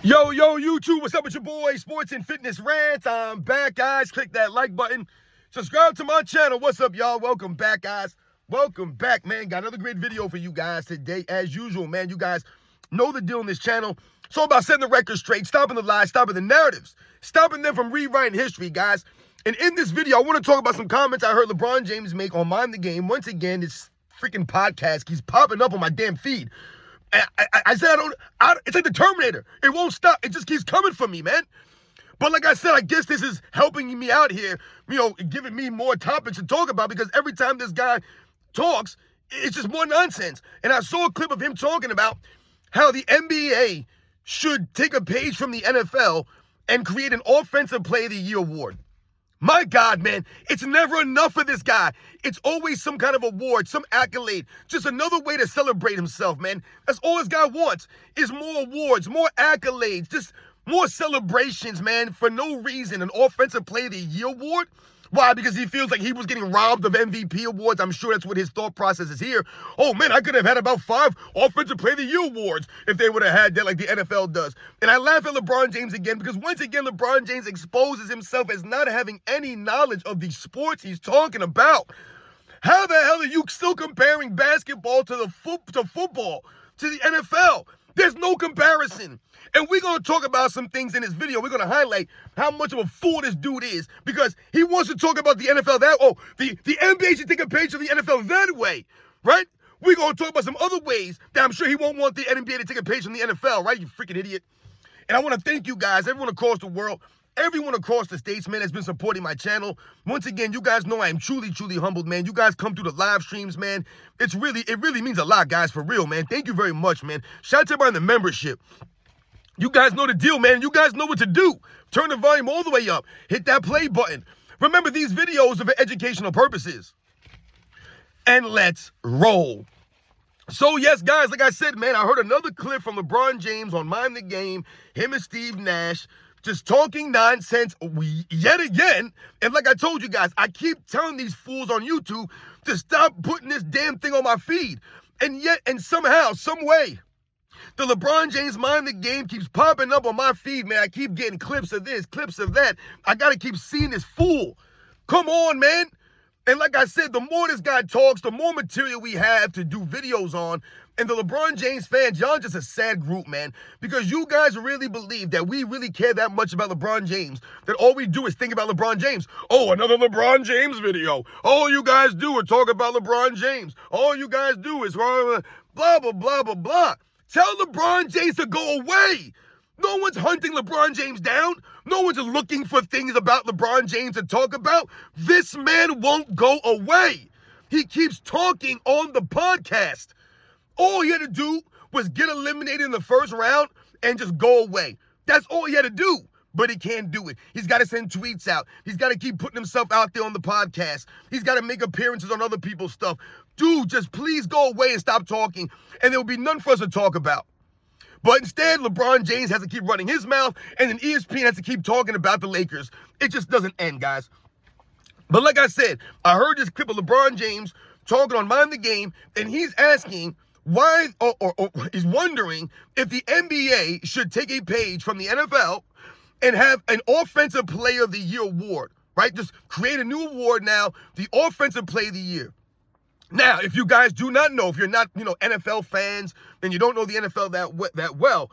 Yo, YouTube, what's up with your boy, Sports and Fitness Rants? I'm back, guys. Click that like button. Subscribe to my channel. What's up, y'all? Welcome back, guys. Welcome back, man. Got another great video for you guys today, as usual, man. You guys know the deal on this channel. It's all about setting the record straight, stopping the lies, stopping the narratives, stopping them from rewriting history, guys. And in this video, I want to talk about some comments I heard LeBron James make on Mind the Game. Once again, this freaking podcast keeps popping up on my damn feed. I said it's like the Terminator. It won't stop. It just keeps coming for me, man. But like I said, I guess this is helping me out here, giving me more topics to talk about, because every time this guy talks, it's just more nonsense. And I saw a clip of him talking about how the NBA should take a page from the NFL and create an Offensive Player of the Year award. My God, man, it's never enough for this guy. It's always some kind of award, some accolade, just another way to celebrate himself, man. That's all this guy wants, is more awards, more accolades, just more celebrations, man, for no reason. An Offensive Player of the Year award? Why? Because he feels like he was getting robbed of MVP awards. I'm sure that's what his thought process is here. Oh, man, I could have had about 5 Offensive Player of the Year awards if they would have had that like the NFL does. And I laugh at LeBron James again, because once again, LeBron James exposes himself as not having any knowledge of the sports he's talking about. How the hell are you still comparing basketball to football, to the NFL? There's no comparison. And we're going to talk about some things in this video. We're going to highlight how much of a fool this dude is, because he wants to talk about the NFL that, the NBA should take a page from the NFL that way, right? We're going to talk about some other ways that I'm sure he won't want the NBA to take a page from the NFL, right? You freaking idiot. And I want to thank you guys, everyone across the world, everyone across the states, man, has been supporting my channel. Once again, you guys know I am truly, truly humbled, man. You guys come through the live streams, man. It really means a lot, guys, for real, man. Thank you very much, man. Shout out to everybody in the membership. You guys know the deal, man. You guys know what to do. Turn the volume all the way up. Hit that play button. Remember, these videos are for educational purposes. And let's roll. So, yes, guys, like I said, man, I heard another clip from LeBron James on Mind the Game, him and Steve Nash, just talking nonsense yet again. And like I told you guys, I keep telling these fools on YouTube to stop putting this damn thing on my feed. And yet, and somehow, some way, the LeBron James Mind the Game keeps popping up on my feed, man. I keep getting clips of this, clips of that. I got to keep seeing this fool. Come on, man. And like I said, the more this guy talks, the more material we have to do videos on. And the LeBron James fans, y'all just a sad group, man. Because you guys really believe that we really care that much about LeBron James, that all we do is think about LeBron James. Oh, another LeBron James video. All you guys do is talk about LeBron James. All you guys do is blah, blah, blah, blah, blah. Tell LeBron James to go away. No one's hunting LeBron James down. No one's looking for things about LeBron James to talk about. This man won't go away. He keeps talking on the podcast. All he had to do was get eliminated in the first round and just go away. That's all he had to do. But he can't do it. He's got to send tweets out. He's got to keep putting himself out there on the podcast. He's got to make appearances on other people's stuff. Dude, just please go away and stop talking, and there will be none for us to talk about. But instead, LeBron James has to keep running his mouth, and then ESPN has to keep talking about the Lakers. It just doesn't end, guys. But like I said, I heard this clip of LeBron James talking on Mind the Game, and he's asking why, or he's wondering if the NBA should take a page from the NFL and have an Offensive Player of the Year award, right? Just create a new award now, the Offensive Player of the Year. Now, if you guys do not know, if you're not, NFL fans, and you don't know the NFL that well,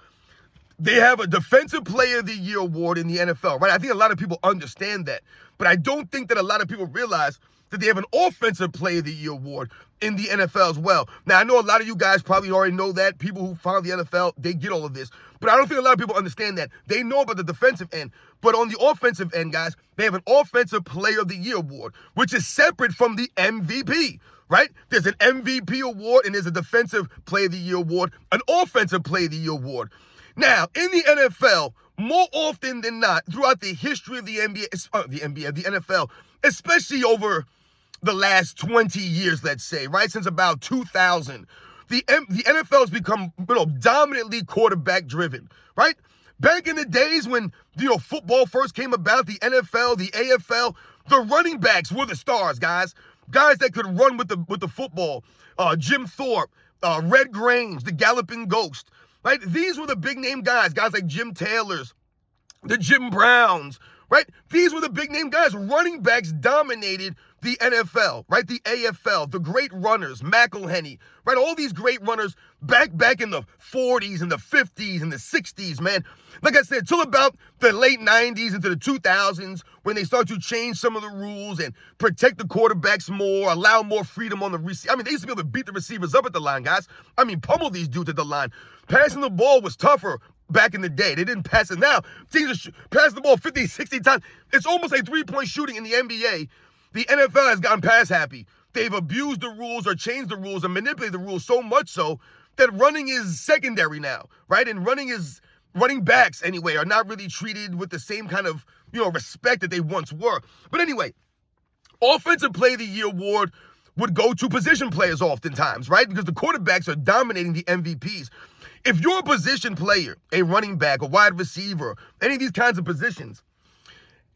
they have a Defensive Player of the Year award in the NFL, right? I think a lot of people understand that, but I don't think that a lot of people realize that they have an Offensive Player of the Year award in the NFL as well. Now, I know a lot of you guys probably already know that. People who follow the NFL, they get all of this. But I don't think a lot of people understand that. They know about the defensive end. But on the offensive end, guys, they have an Offensive Player of the Year award, which is separate from the MVP, right? There's an MVP award and there's a Defensive Player of the Year award, an Offensive Player of the Year award. Now, in the NFL, more often than not, throughout the history of the NFL, especially over the last 20 years, let's say, right? Since about 2000, the NFL has become, dominantly quarterback driven, right? Back in the days when, football first came about, the NFL, the AFL, the running backs were the stars, guys. Guys that could run with the football. Jim Thorpe, Red Grange, the Galloping Ghost. right? These were the big name guys like Jim Taylors, the Jim Browns, right? These were the big name guys. Running backs dominated the NFL, right? The AFL, the great runners, McElhenney, right? All these great runners back in the 40s and the 50s and the 60s, man. Like I said, till about the late 90s into the 2000s when they start to change some of the rules and protect the quarterbacks more, allow more freedom on the receiver. I mean, they used to be able to beat the receivers up at the line, guys. I mean, pummel these dudes at the line. Passing the ball was tougher back in the day. They didn't pass it. Now, teams are passing the ball 50, 60 times. It's almost like three-point shooting in the NBA. The NFL has gotten pass happy. They've abused the rules or changed the rules and manipulated the rules so much so that running is secondary now, right? And running backs, anyway, are not really treated with the same kind of, respect that they once were. But anyway, Offensive Player of the Year award would go to position players oftentimes, right? Because the quarterbacks are dominating the MVPs. If you're a position player, a running back, a wide receiver, any of these kinds of positions,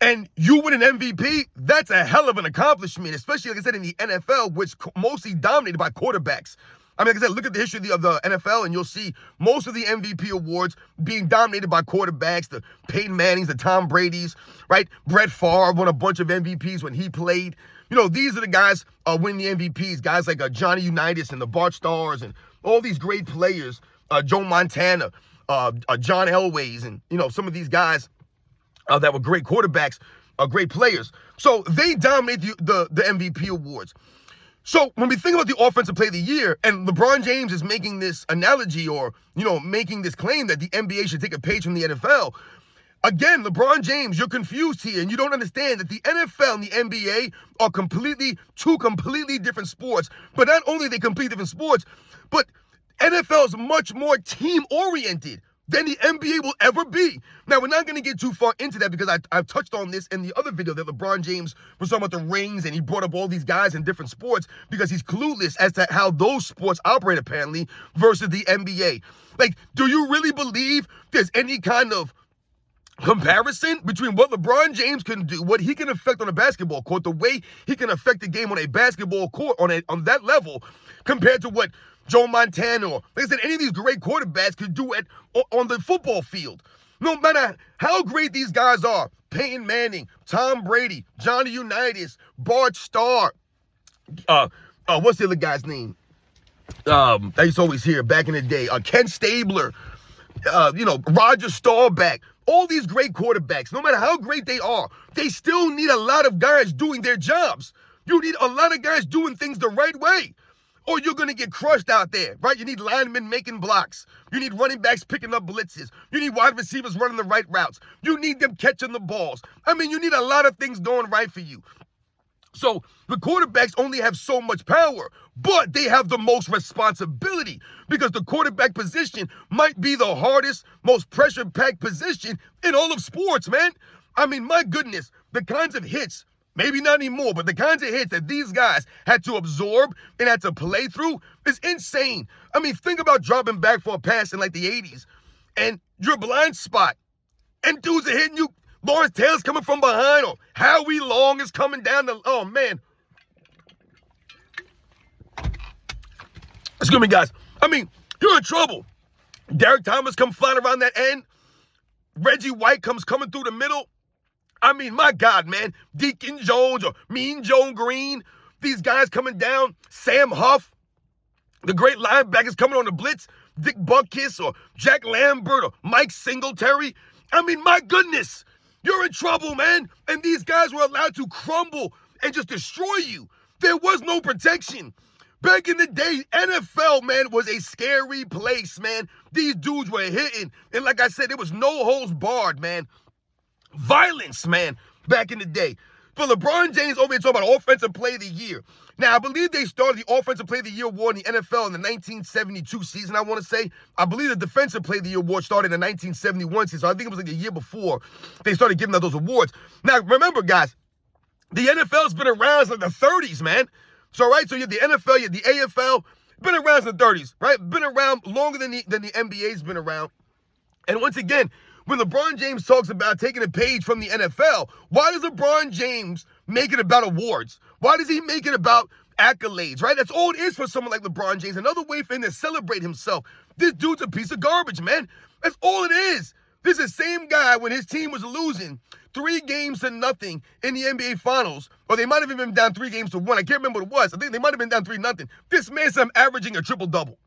and you win an MVP, that's a hell of an accomplishment, especially, like I said, in the NFL, which mostly dominated by quarterbacks. I mean, like I said, look at the history of the NFL, and you'll see most of the MVP awards being dominated by quarterbacks, the Peyton Mannings, the Tom Bradys, right? Brett Favre won a bunch of MVPs when he played. These are the guys winning the MVPs, guys like Johnny Unitas and the Bart Starrs and all these great players, Joe Montana, John Elways, and, some of these guys that were great quarterbacks, great players. So they dominate the MVP awards. So when we think about the Offensive Player of the Year, and LeBron James is making this analogy or, making this claim that the NBA should take a page from the NFL, again, LeBron James, you're confused here, and you don't understand that the NFL and the NBA are two completely different sports. But not only are they completely different sports, but NFL is much more team-oriented than the NBA will ever be. Now, we're not going to get too far into that because I've touched on this in the other video that LeBron James was talking about the rings, and he brought up all these guys in different sports because he's clueless as to how those sports operate, apparently, versus the NBA. Like, do you really believe there's any kind of comparison between what LeBron James can do, what he can affect on a basketball court, the way he can affect the game on a basketball court on that level, compared to what Joe Montana or, like I said, any of these great quarterbacks could do it on the football field? No matter how great these guys are, Peyton Manning, Tom Brady, Johnny Unitas, Bart Starr, what's the other guy's name? I used to always hear back in the day, Ken Stabler, Roger Staubach. All these great quarterbacks, no matter how great they are, they still need a lot of guys doing their jobs. You need a lot of guys doing things the right way, or you're going to get crushed out there, right? You need linemen making blocks. You need running backs picking up blitzes. You need wide receivers running the right routes. You need them catching the balls. I mean, you need a lot of things going right for you. So the quarterbacks only have so much power, but they have the most responsibility because the quarterback position might be the hardest, most pressure-packed position in all of sports, man. I mean, my goodness, the kinds of hits, maybe not anymore, but the kinds of hits that these guys had to absorb and had to play through is insane. I mean, think about dropping back for a pass in like the 80s and your blind spot and dudes are hitting you. Lawrence Taylor's coming from behind, or Howie Long is coming down the, oh man. Excuse me, guys. I mean, you're in trouble. Derek Thomas comes flying around that end. Reggie White comes coming through the middle. I mean, my God, man. Deacon Jones or Mean Joe Green. These guys coming down. Sam Huff. The great linebackers coming on the blitz. Dick Butkus or Jack Lambert or Mike Singletary. I mean, my goodness. You're in trouble, man. And these guys were allowed to crumble and just destroy you. There was no protection. Back in the day, NFL, man, was a scary place, man. These dudes were hitting. And like I said, there was no holds barred, man. Violence, man, back in the day. For LeBron James over here talking about Offensive Player of the Year. Now, I believe they started the Offensive Player of the Year award in the NFL in the 1972 season, I want to say. I believe the Defensive Player of the Year award started in the 1971 season. So I think it was like a year before they started giving out those awards. Now, remember, guys, the NFL's been around since like the 30s, man. So, right, so you have the NFL, you have the AFL, been around since the 30s, right? Been around longer than the NBA's been around. And once again, when LeBron James talks about taking a page from the NFL, why does LeBron James make it about awards? Why does he make it about accolades, right? That's all it is for someone like LeBron James. Another way for him to celebrate himself. This dude's a piece of garbage, man. That's all it is. This is the same guy when his team was losing 3-0 in the NBA Finals, or they might have even been down 3-1. I can't remember what it was. I think they might have been down 3-0. This man said, I'm averaging a triple-double.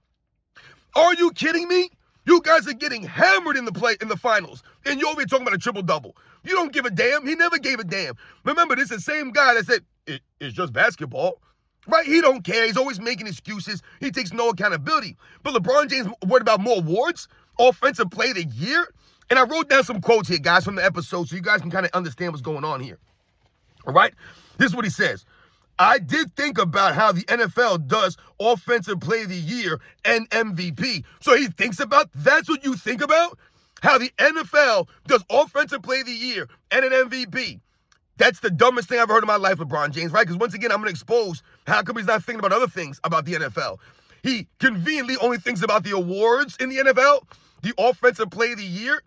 Are you kidding me? You guys are getting hammered in the finals, and you're over here talking about a triple-double. You don't give a damn. He never gave a damn. Remember, this is the same guy that said, it's just basketball. Right? He don't care. He's always making excuses. He takes no accountability. But LeBron James worried about more awards, Offensive Player of the Year. And I wrote down some quotes here, guys, from the episode so you guys can kind of understand what's going on here. All right? This is what he says. I did think about how the NFL does Offensive Player of the Year and MVP. So he thinks about, that's what you think about? How the NFL does Offensive Player of the Year and an MVP. That's the dumbest thing I've heard in my life, LeBron James, right? Because once again, I'm going to expose how come he's not thinking about other things about the NFL. He conveniently only thinks about the awards in the NFL, the Offensive Player of the Year.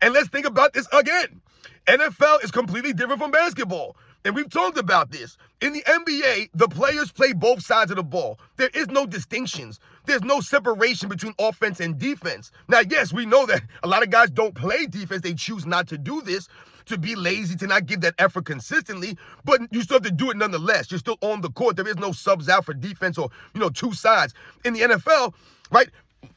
And let's think about this again. NFL is completely different from basketball. And we've talked about this. In the NBA, the players play both sides of the ball. There is no distinctions. There's no separation between offense and defense. Now, yes, we know that a lot of guys don't play defense. They choose not to do this, to be lazy, to not give that effort consistently. But you still have to do it nonetheless. You're still on the court. There is no subs out for defense or, two sides. In the NFL, right,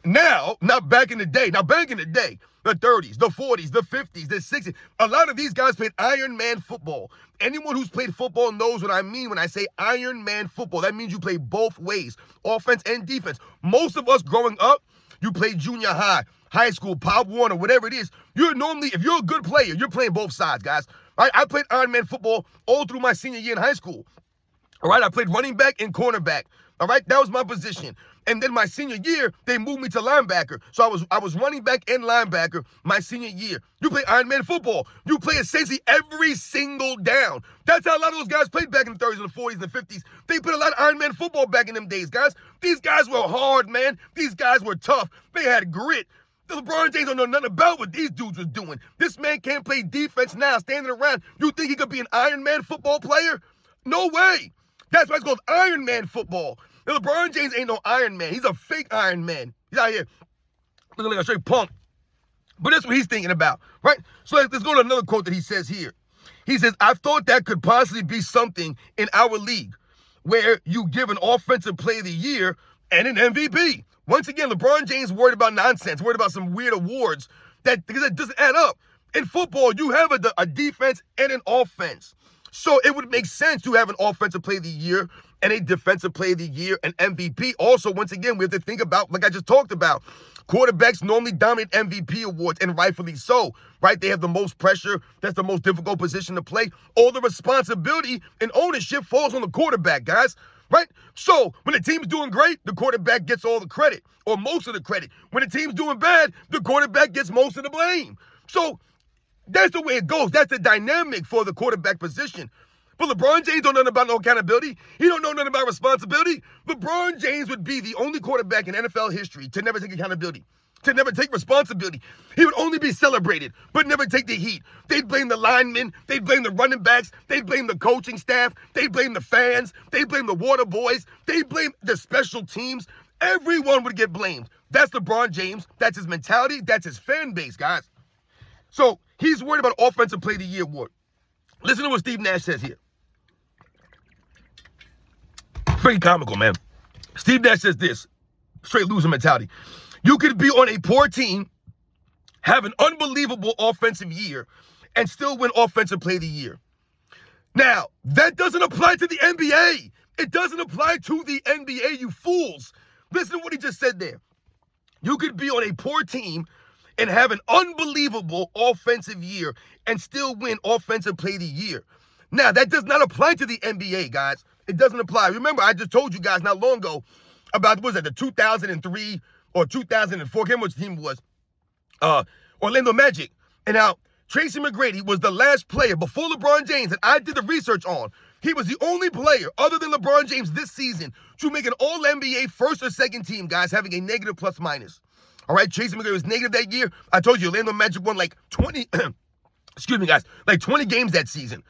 now, not back in the day. Now, back in the day, the 30s, the 40s, the 50s, the 60s. A lot of these guys played Iron Man football. Anyone who's played football knows what I mean when I say Iron Man football. That means you play both ways, offense and defense. Most of us growing up, you play junior high, high school, Pop Warner, whatever it is. You're normally, if you're a good player, you're playing both sides, guys. All right? I played Iron Man football all through my senior year in high school. All right? I played running back and cornerback. All right? That was my position. And then my senior year, they moved me to linebacker. So I was running back and linebacker my senior year. You play Iron Man football. You play essentially every single down. That's how a lot of those guys played back in the 30s and the 40s and the 50s. They played a lot of Iron Man football back in them days, guys. These guys were hard, man. These guys were tough. They had grit. The LeBron James don't know nothing about what these dudes was doing. This man can't play defense now, standing around. You think he could be an Iron Man football player? No way. That's why it's called Iron Man football. Now, LeBron James ain't no Iron Man. He's a fake Iron Man. He's out here looking like a straight punk. But that's what he's thinking about, right? So let's go to another quote that he says here. He says, I thought that could possibly be something in our league where you give an Offensive Player of the Year and an MVP. Once again, LeBron James worried about nonsense, worried about some weird awards because that doesn't add up. In football, you have a defense and an offense. So it would make sense to have an Offensive Player of the Year and a Defensive Player of the Year and MVP. Also, once again, we have to think about, like I just talked about, quarterbacks normally dominate MVP awards, and rightfully so, right? They have the most pressure. That's the most difficult position to play. All the responsibility and ownership falls on the quarterback, guys, right? So when the team's doing great, the quarterback gets all the credit or most of the credit. When the team's doing bad, the quarterback gets most of the blame. So that's the way it goes. That's the dynamic for the quarterback position. But LeBron James don't know nothing about no accountability. He don't know nothing about responsibility. LeBron James would be the only quarterback in NFL history to never take accountability, to never take responsibility. He would only be celebrated, but never take the heat. They'd blame the linemen. They'd blame the running backs. They'd blame the coaching staff. They'd blame the fans. They'd blame the water boys. They'd blame the special teams. Everyone would get blamed. That's LeBron James. That's his mentality. That's his fan base, guys. So he's worried about Offensive Player of the Year award. Listen to what Steve Nash says here. Pretty comical, man. Steve Nash says this, straight loser mentality. You could be on a poor team, have an unbelievable offensive year, and still win Offensive Player of the Year. Now, that doesn't apply to the NBA. It doesn't apply to the NBA, you fools. Listen to what he just said there. You could be on a poor team and have an unbelievable offensive year and still win Offensive Player of the Year. Now, that does not apply to the NBA, guys. It doesn't apply. Remember, I just told you guys not long ago about, what was that, the 2003 or 2004, I can't remember which team it was, Orlando Magic. And now, Tracy McGrady was the last player before LeBron James that I did the research on. He was the only player, other than LeBron James this season, to make an All-NBA first or second team, guys, having a negative plus minus. All right, Tracy McGrady was negative that year. I told you, Orlando Magic won like 20, excuse me, guys, like 20 games that season.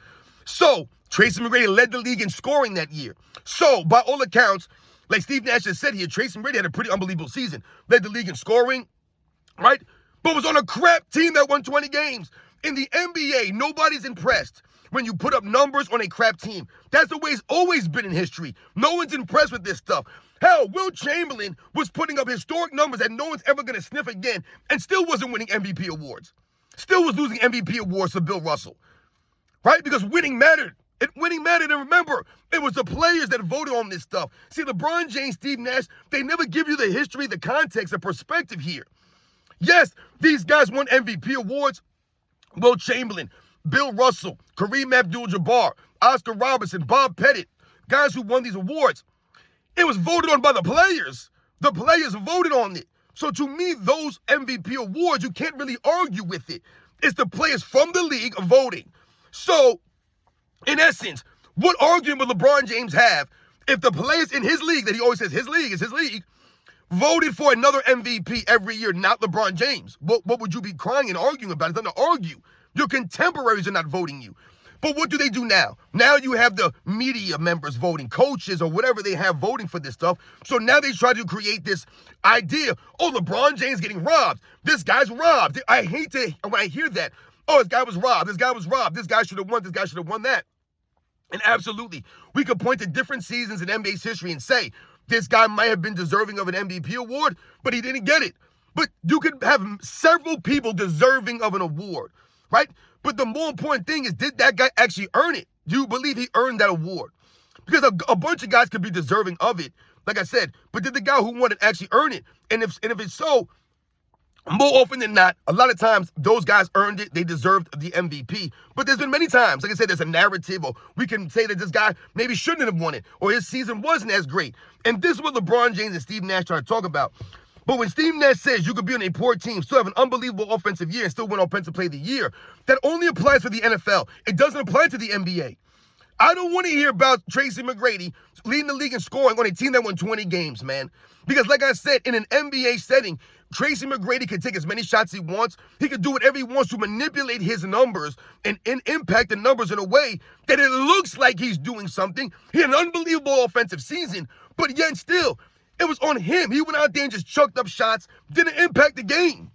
So Tracy McGrady led the league in scoring that year. So by all accounts, like Steve Nash has said here, Tracy McGrady had a pretty unbelievable season. Led the league in scoring, right? But was on a crap team that won 20 games. In the NBA, nobody's impressed when you put up numbers on a crap team. That's the way it's always been in history. No one's impressed with this stuff. Hell, Will Chamberlain was putting up historic numbers that no one's ever going to sniff again and still wasn't winning MVP awards. Still was losing MVP awards to Bill Russell, right? Because winning mattered. Winning mattered, and remember, it was the players that voted on this stuff. See, LeBron James, Steve Nash, they never give you the history, the context, the perspective here. Yes, these guys won MVP awards. Will Chamberlain, Bill Russell, Kareem Abdul-Jabbar, Oscar Robertson, Bob Pettit, guys who won these awards. It was voted on by the players. The players voted on it. So to me, those MVP awards, you can't really argue with it. It's the players from the league voting. So, in essence, what argument would LeBron James have if the players in his league, that he always says his league is his league, voted for another MVP every year, not LeBron James? What would you be crying and arguing about? It's nothing to argue. Your contemporaries are not voting you. But what do they do now? Now you have the media members voting, coaches or whatever they have voting for this stuff. So now they try to create this idea, oh, LeBron James getting robbed. This guy's robbed. I hate to, when I hear that, oh, this guy was robbed. This guy was robbed. This guy should have won. This guy should have won that. And absolutely, we could point to different seasons in NBA's history and say, this guy might have been deserving of an MVP award, but he didn't get it. But you could have several people deserving of an award, right? But the more important thing is, did that guy actually earn it? Do you believe he earned that award? Because a bunch of guys could be deserving of it, like I said, but did the guy who won it actually earn it? And if it's so, more often than not, a lot of times, those guys earned it. They deserved the MVP. But there's been many times, like I said, there's a narrative, or we can say that this guy maybe shouldn't have won it, or his season wasn't as great. And this is what LeBron James and Steve Nash try to talk about. But when Steve Nash says you could be on a poor team, still have an unbelievable offensive year, and still win Offensive Player of the Year, that only applies for the NFL. It doesn't apply to the NBA. I don't want to hear about Tracy McGrady leading the league in scoring on a team that won 20 games, man. Because like I said, in an NBA setting, Tracy McGrady can take as many shots he wants. He can do whatever he wants to manipulate his numbers and impact the numbers in a way that it looks like he's doing something. He had an unbelievable offensive season, but yet still, it was on him. He went out there and just chucked up shots, didn't impact the game.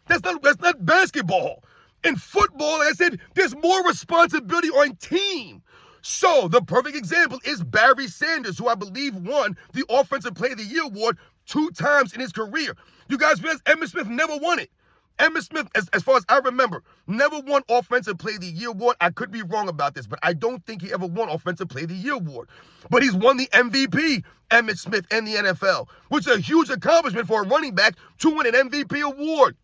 That's not basketball. In football, like I said, there's more responsibility on team. So the perfect example is Barry Sanders, who I believe won the Offensive Player of the Year award 2 times in his career. You guys realize Emmitt Smith never won it. Emmitt Smith, as far as I remember, never won Offensive Player of the Year award. I could be wrong about this, but I don't think he ever won Offensive Player of the Year award. But he's won the MVP, Emmitt Smith, in the NFL, which is a huge accomplishment for a running back to win an MVP award.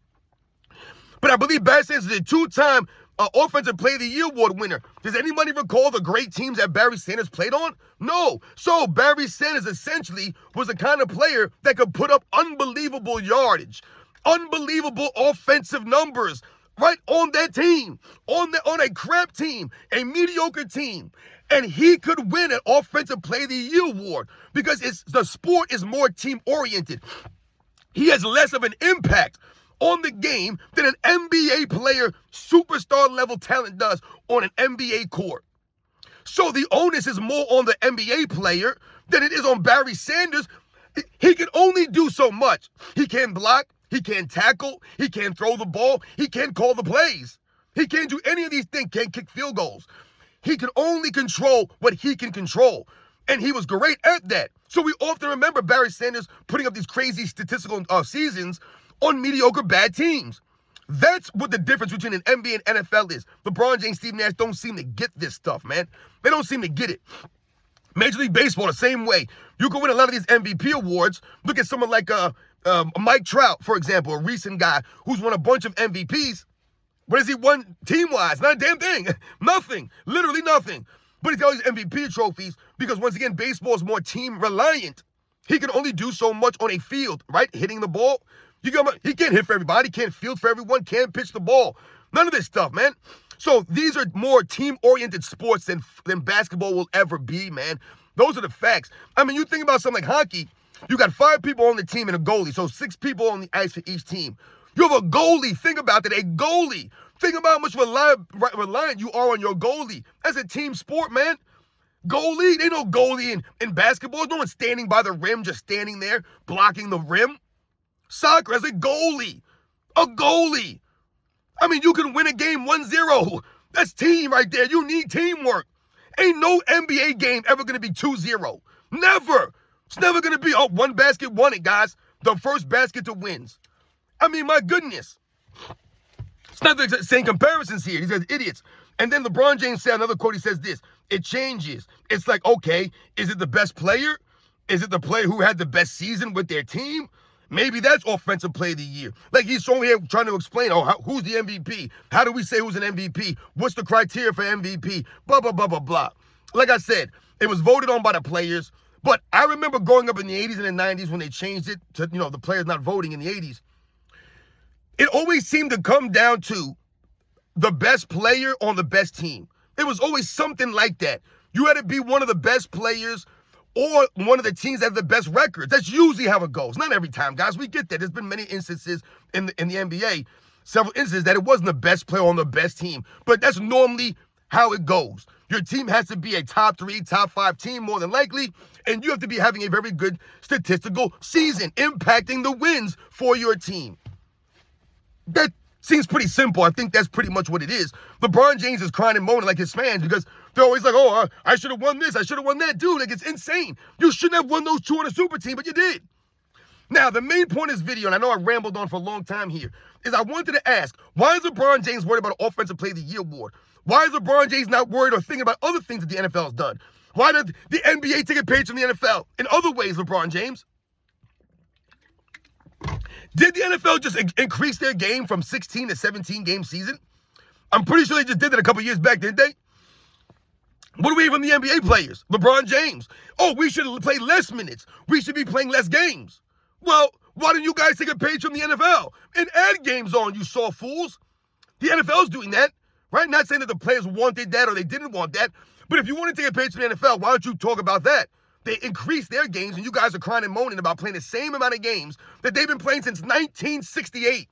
But I believe Barry Sanders is a 2-time Offensive Player of the Year award winner. Does anybody recall the great teams that Barry Sanders played on? No. So Barry Sanders essentially was the kind of player that could put up unbelievable yardage, unbelievable offensive numbers right on that team, on a crap team, a mediocre team. And he could win an Offensive Player of the Year award because the sport is more team-oriented. He has less of an impact on the game than an NBA player, superstar level talent does on an NBA court. So the onus is more on the NBA player than it is on Barry Sanders. He can only do so much. He can't block, he can't tackle, he can't throw the ball, he can't call the plays. He can't do any of these things, can't kick field goals. He can only control what he can control. And he was great at that. So we often remember Barry Sanders putting up these crazy statistical seasons on mediocre bad teams. That's what the difference between an NBA and NFL is. LeBron James, Steve Nash don't seem to get this stuff, man. They don't seem to get it. Major League Baseball, the same way. You can win a lot of these MVP awards. Look at someone like Mike Trout, for example, a recent guy who's won a bunch of MVPs. What has he won team-wise? Not a damn thing. Nothing. Literally nothing. But he's got all these MVP trophies because, once again, baseball is more team-reliant. He can only do so much on a field, right? Hitting the ball. He can't hit for everybody, can't field for everyone, can't pitch the ball. None of this stuff, man. So these are more team-oriented sports than basketball will ever be, man. Those are the facts. I mean, you think about something like hockey, you got 5 people on the team and a goalie, so 6 people on the ice for each team. You have a goalie, think about that, a goalie Think about how much reliant you are on your goalie. That's a team sport, man. Goalie, they know goalie in basketball. No one's standing by the rim, just standing there, blocking the rim. Soccer as a goalie. A goalie. I mean, you can win a game 1-0. That's team right there. You need teamwork. Ain't no NBA game ever going to be 2-0. Never. It's never going to be, oh, one basket won it, guys. The first basket to wins. I mean, my goodness. It's not the same comparisons here. He says idiots. And then LeBron James said another quote. He says this. It changes. It's like, okay, is it the best player? Is it the player who had the best season with their team? Maybe that's offensive play of the year. Like he's showing here trying to explain, who's the MVP? How do we say who's an MVP? What's the criteria for MVP? Blah, blah, blah, blah, blah. Like I said, it was voted on by the players. But I remember growing up in the 80s and the 90s when they changed it to, the players not voting in the 80s. It always seemed to come down to the best player on the best team. It was always something like that. You had to be one of the best players or one of the teams that have the best records. That's usually how it goes. Not every time, guys. We get that. There's been many instances in the NBA, several instances that it wasn't the best player on the best team. But that's normally how it goes. Your team has to be a top 3, top 5 team more than likely, and you have to be having a very good statistical season, impacting the wins for your team. That seems pretty simple. I think that's pretty much what it is. LeBron James is crying and moaning like his fans because they're always like, oh, I should have won this. I should have won that. Dude, like, it's insane. You shouldn't have won those 2 on a super team, but you did. Now, the main point of this video, and I know I rambled on for a long time here, is I wanted to ask, why is LeBron James worried about Offensive Player of the Year award? Why is LeBron James not worried or thinking about other things that the NFL has done? Why did the NBA take a page from the NFL? In other ways, LeBron James. Did the NFL just increase their game from 16 to 17 game season? I'm pretty sure they just did that a couple years back, didn't they? What do we hear from the NBA players? LeBron James. Oh, we should play less minutes. We should be playing less games. Well, why don't you guys take a page from the NFL and add games on, you soft fools? The NFL's doing that, right? Not saying that the players wanted that or they didn't want that, but if you want to take a page from the NFL, why don't you talk about that? They increased their games, and you guys are crying and moaning about playing the same amount of games that they've been playing since 1968.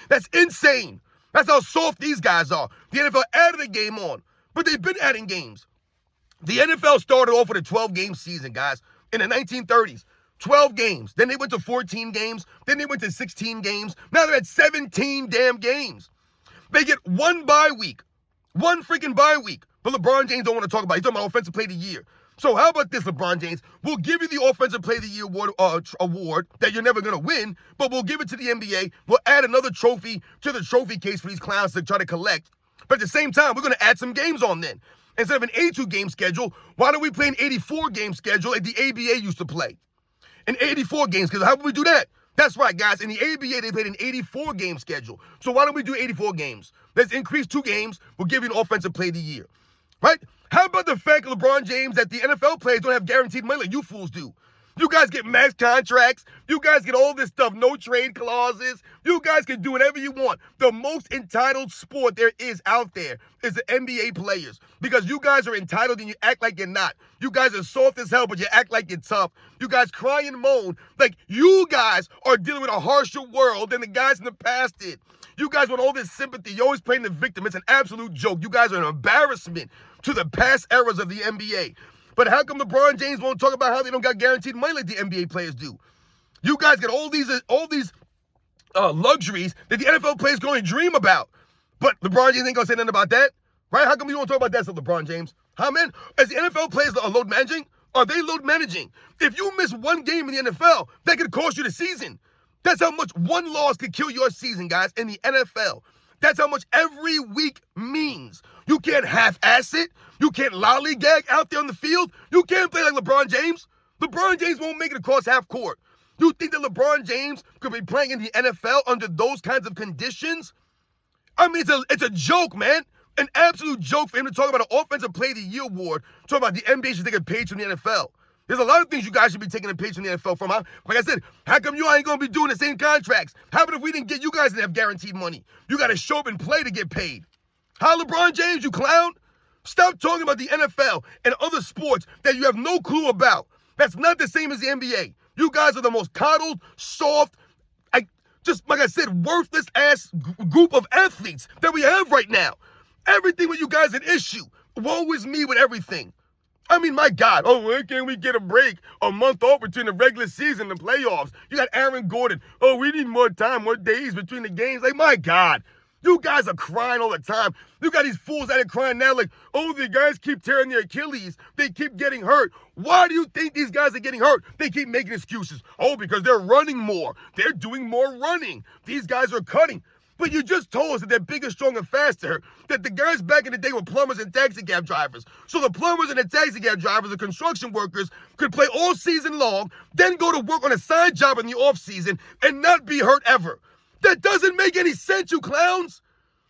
That's insane. That's how soft these guys are. The NFL added a game on, but they've been adding games. The NFL started off with a 12-game season, guys, in the 1930s. 12 games. Then they went to 14 games. Then they went to 16 games. Now they're at 17 damn games. They get one bye week. One freaking bye week. But LeBron James don't want to talk about it. He's talking about Offensive Player of the Year. So how about this, LeBron James? We'll give you the Offensive Player of the Year award that you're never going to win, but we'll give it to the NBA. We'll add another trophy to the trophy case for these clowns to try to collect. But at the same time, we're going to add some games on then. Instead of an 82-game schedule, why don't we play an 84-game schedule like the ABA used to play? An 84 game schedule. How would we do that? That's right, guys. In the ABA, they played an 84-game schedule. So why don't we do 84 games? Let's increase 2 games. We'll give you an Offensive Player of the Year. Right? How about the fact, LeBron James, that the NFL players don't have guaranteed money like you fools do? You guys get max contracts. You guys get all this stuff, no trade clauses. You guys can do whatever you want. The most entitled sport there is out there is the NBA players because you guys are entitled and you act like you're not. You guys are soft as hell, but you act like you're tough. You guys cry and moan like you guys are dealing with a harsher world than the guys in the past did. You guys want all this sympathy. You're always playing the victim. It's an absolute joke. You guys are an embarrassment to the past eras of the NBA. But how come LeBron James won't talk about how they don't got guaranteed money like the NBA players do? You guys get all these luxuries that the NFL players can only dream about. But LeBron James ain't going to say nothing about that, right? How come you won't talk about that, so LeBron James? Huh, man? As the NFL players are load managing, are they load managing? If you miss one game in the NFL, that could cost you the season. That's how much one loss could kill your season, guys, in the NFL. That's how much every week means. You can't half-ass it. You can't lollygag out there on the field. You can't play like LeBron James. LeBron James won't make it across half court. You think that LeBron James could be playing in the NFL under those kinds of conditions? I mean, it's a joke, man. An absolute joke for him to talk about an Offensive Player of the Year award, talk about the NBA should take a page from the NFL. There's a lot of things you guys should be taking a page from the NFL from. Like I said, how come you ain't going to be doing the same contracts? How about if we didn't get you guys to have guaranteed money? You got to show up and play to get paid. How, LeBron James, you clown? Stop talking about the NFL and other sports that you have no clue about. That's not the same as the NBA. You guys are the most coddled, soft, just like I said, worthless ass group of athletes that we have right now. Everything with you guys an issue. Woe is me with everything. I mean, my God. Oh, why can't we get a break, a month off between the regular season and the playoffs? You got Aaron Gordon. Oh, we need more time, more days between the games. Like, my God. You guys are crying all the time. You got these fools out there crying now like, oh, the guys keep tearing their Achilles. They keep getting hurt. Why do you think these guys are getting hurt? They keep making excuses. Oh, because they're running more. They're doing more running. These guys are cutting. But you just told us that they're bigger, stronger, faster, that the guys back in the day were plumbers and taxi cab drivers. So the plumbers and the taxi cab drivers and construction workers could play all season long, then go to work on a side job in the off season and not be hurt ever. That doesn't make any sense, you clowns.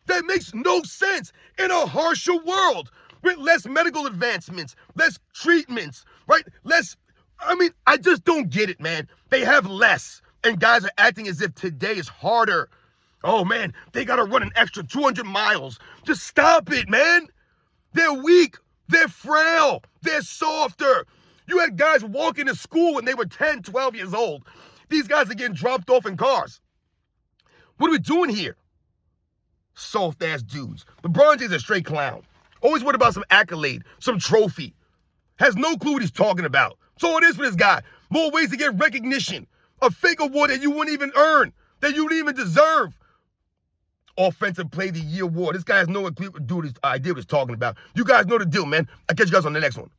That makes no sense in a harsher world with less medical advancements, less treatments, right? I just don't get it, man. They have less, and guys are acting as if today is harder. Oh, man, they got to run an extra 200 miles. Just stop it, man. They're weak. They're frail. They're softer. You had guys walking to school when they were 10, 12 years old. These guys are getting dropped off in cars. What are we doing here? Soft-ass dudes. LeBron James is a straight clown. Always worried about some accolade, some trophy. Has no clue what he's talking about. So it is for this guy. More ways to get recognition. A fake award that you wouldn't even earn, that you wouldn't even deserve. Offensive Play of the Year award. This guy has no idea what he's talking about. You guys know the deal, man. I'll catch you guys on the next one.